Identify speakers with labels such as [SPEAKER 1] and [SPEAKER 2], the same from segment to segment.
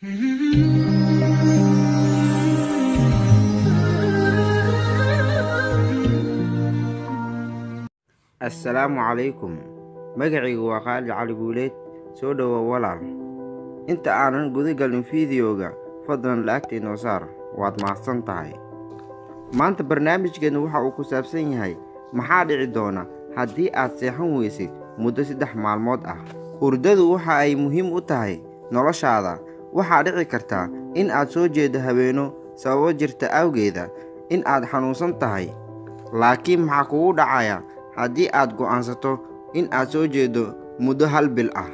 [SPEAKER 1] السلام عليكم. magacaygu waa Khalid Cali Guuleed. soo dhawow walaal. inta aanan guda galin fiidiyowga fadlan la'agta inoo saar, waad mahadsan tahay. maanta barnaamijkeenu waxa uu ku saabsan yahay maxaa dhici doona haddii aad seexan weysid muddo 3 maalmood ah. hurdadu waxa ay muhiim u tahay noloshaada. waxaa dhici karta in aad soo jeedo habeeno sababo jirta awgeeda in aad xanuunsan tahay. laakiin maxaa kugu dhacaya haddii aad go'aansato in aad soo jeedo muddo 1 bil ah?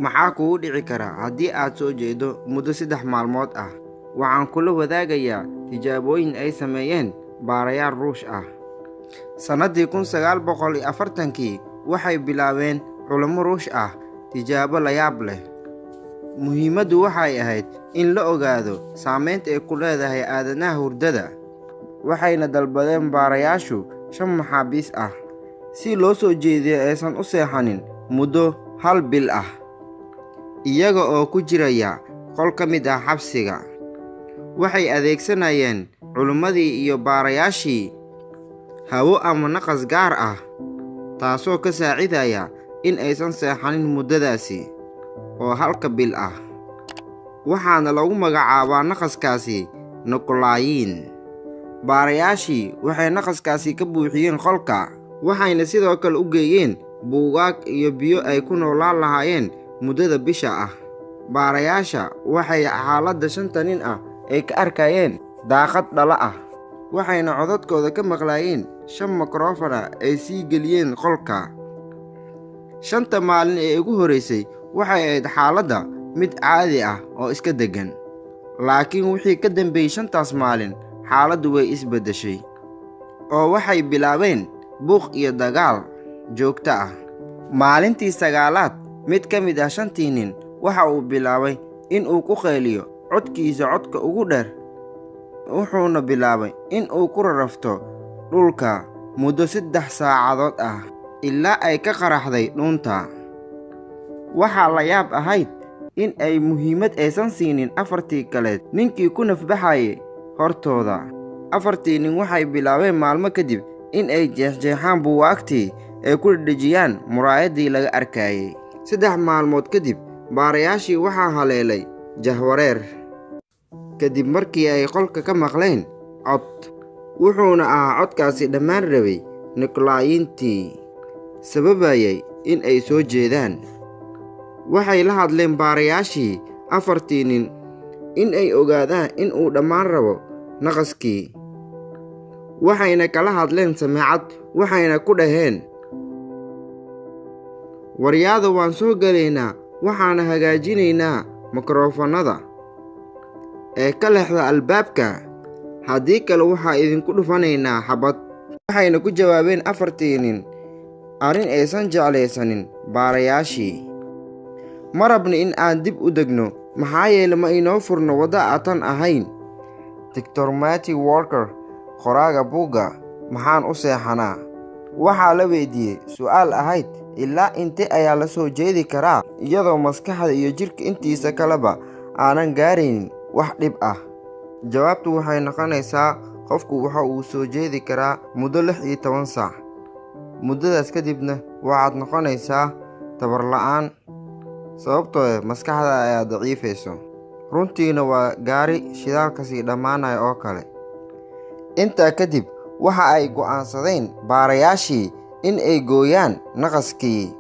[SPEAKER 1] maxaa kugu dhici kara haddii aad soo jeedo muddo 3 maalmood ah? waxaan kula wadaagayaa tijaabooyin ay sameeyeen baarayaal Ruush ah. sannaddii 1940kii waxay bilaabeen culamo Ruush ah tijaabo la yaab leh. muhiimaddu waxay ahayd in la ogaado saamaynta ay ku leedahay aadanaha hurdada. waxayna dalbadeen baarayaashu 5 maxaabiis ah si loo soo jeediyo aysan u seexanin muddo 1 bil ah, iyaga oo ku jiraya qol ka mid ah xabsiga. waxay adeegsanayeen culimmadii iyo baarayaashii hawo ama naqas gaar ah, taasoo ka saacidaya in aysan seexanin muddadaasi oo 1 bil ah. waxaana lagu magacaabaa naqaskaasi nuklaayin. baarayaashii waxay naqaskaasi ka buuxiyeen qolka, waxayna sidoo kale u geeyeen buugaag iyo biyo ay ku noolaan lahaayeen muddada bisha ah. baarayaasha waxay xaaladda 5 nin ah ay ka arkayeen daaqad dhala ah, waxayna codadkooda ka maqlaayeen 5 mikrofona ay sii geliyeen qolka. 5 maalin ee ugu horreysay waxay ahayd xaaladda mid caadi ah oo iska deggan. laakiin wixii ka dambeeyey 5taas maalin xaaladdu way isbeddeshay oo waxay bilaabeen buuq iyo dagaal joogto ah. maalintii 9aad mid ka mid ah 5tii nin waxa uu bilaabay in uu ku qayliyo codkiisa codka ugu dheer, wuxuuna bilaabay in uu ku rarafto dhulka muddo 3 saacadood ah ilaa ay ka qaraxday dhuunta. waxaa la yaab ahayd in ay muhiimad aysan siinin 4tii kale ninkii ku nafbaxayay hortooda. 4tii nin waxay bilaabeen maalmo kadib in ay jeexjeexaan buugaagtii ay ku dhejiyaan muraayaddii laga arkayay. 3 maalmood kadib baarayaashii waxaa haleelay jahwareer kadib markii ay qolka ka maqleen cod, wuxuuna ahaa codkaasi dhammaan rabay nuklaayiintii sababayay in ay soo jeedaan. waxay la hadleen baarayaashii 4tii nin in ay ogaadaan in uu dhammaan rabo naqaskii. waxayna kala hadleen sameecad, waxayna ku dhaheen, waryaada waan soo gelaynaa, waxaana hagaajinaynaa mikrofonada ee ka leexda albaabka, haddii kale waxaa idinku dhufanaynaa xabad. waxayna ku jawaabeen 4tii nin arrin aysan jeclaysanin baarayaashii. ma rabna in aan dib u degno, maxaa yeele ma inoo furno waddo aatan ahayn. Dr. Matthew Walker, qoraaga buugga maxaan u seexanaa, waxaa la weydiiyey su'aal ahayd ilaa intee ayaa la soo jeedi karaa iyadoo maskaxda iyo jidhka intiisa kaleba aanan gaaraynin wax dhib ah. jawaabtu waxay noqonaysaa qofku waxa uu soo jeedi karaa muddo 16 saac. muddadaas kadibna waxaad noqonaysaa tabar la'aan sababtoo maskaxda ayaa daciifayso. runtiina waa gaari shidaalka sii dhammaanaya oo kale. intaa kadib waxa ay go'aansadeen baarayaashii in ay gooyaan naqaskii.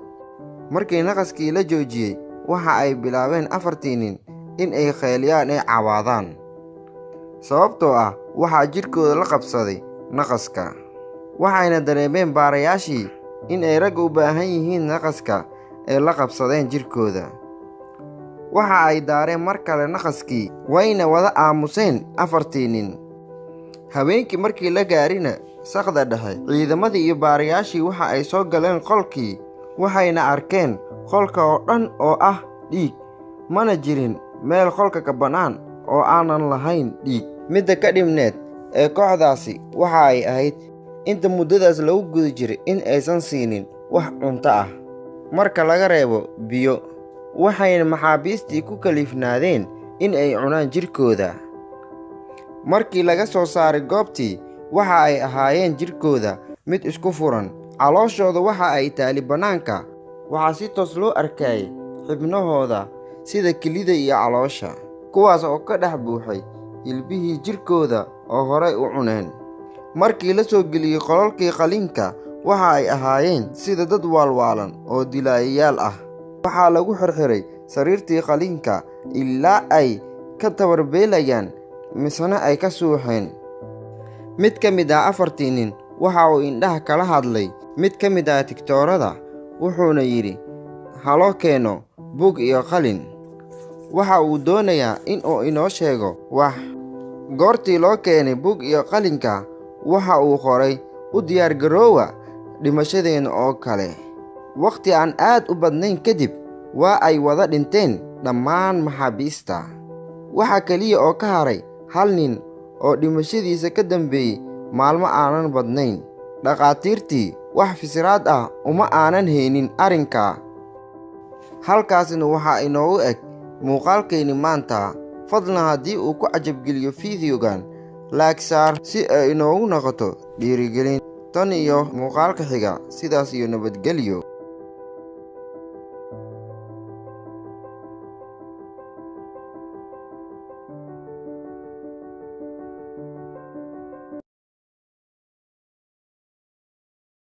[SPEAKER 1] markii naqaskii la joojiyey waxa ay bilaabeen 4tii nin in ay qayliyaan ay cawaadaan, sababtoo ah waxaa jidhkooda la qabsaday naqaska. waxayna dareemeen baarayaashii in ay rag u baahan yihiin naqaska ay la qabsadeen jidhkooda. waxa ay daareen mar kale naqaskii, wayna wada aamuseen 4tii nin. habeenkii markii la gaarina saqda dhexe, ciidamadii iyo baarayaashii waxa ay soo galeen qolkii, waxayna arkeen qolka oo dhan oo ah dhiig, mana jirin meel qolka ka bannaan oo aanan lahayn dhiig. midda ka dhibneed ee kooxdaasi waxa ay ahayd inta muddadaas lagu guda jiray in aysan siinin wax cunto ah marka laga reebo biyo. waxayna maxaabiistii ku kalifnaadeen in ay cunaan jirkooda. Markii laga soo saaray goobtii, waxa ay ahaayeen jirkooda mid isku furan, calooshooda waxa ay taali bannaanka. Waxaa si toos loo arkayay xubnahooda sida kelida iyo caloosha, kuwaas oo ka dhex buuxay hilbihii jirkooda oo horay u cuneen. Markii la soo geliyey qolalkii qaliinka, waxa ay ahaayeen sida dad waalwaalan oo dilaayayaal ah. Waxaa lagu xirxiray sariirtii qaliinka ilaa ay ka tabarbeelayaan misena ay ka suuxeen. Mid ka mid ah 4 nin waxa uu indhaha kala hadlay mid ka mid ah tiktoorada, wuxuuna yidhi, "Haloo keeno buug iyo qalin." Waxa uu doonayaa in uu inoo sheego wax. Goortii loo keenay buug iyo qalinka, waxa uu qoray, "U diyaargaroowa dhimashadeena oo kale." Waqti aan aad u badnayn kadib, waa ay wada dhinteen dhammaan maxaabiista. Waxa kaliya oo ka haray 1 nin oo dhimashadiisa ka dambeeyey maalmo aanan badnayn. Dhaqaatiirtii wax fisiraad ah uma aanan haynin arrinka. Halkaasina waxaa inoogu eg muuqaalkayni maanta. Fadlan haddii uu ku cajabgeliyo fiidiyogan, like saar si ay inoogu noqoto dhiirigelin. Tan iyo muuqaalka xiga, sidaas iyo nabadgelyo.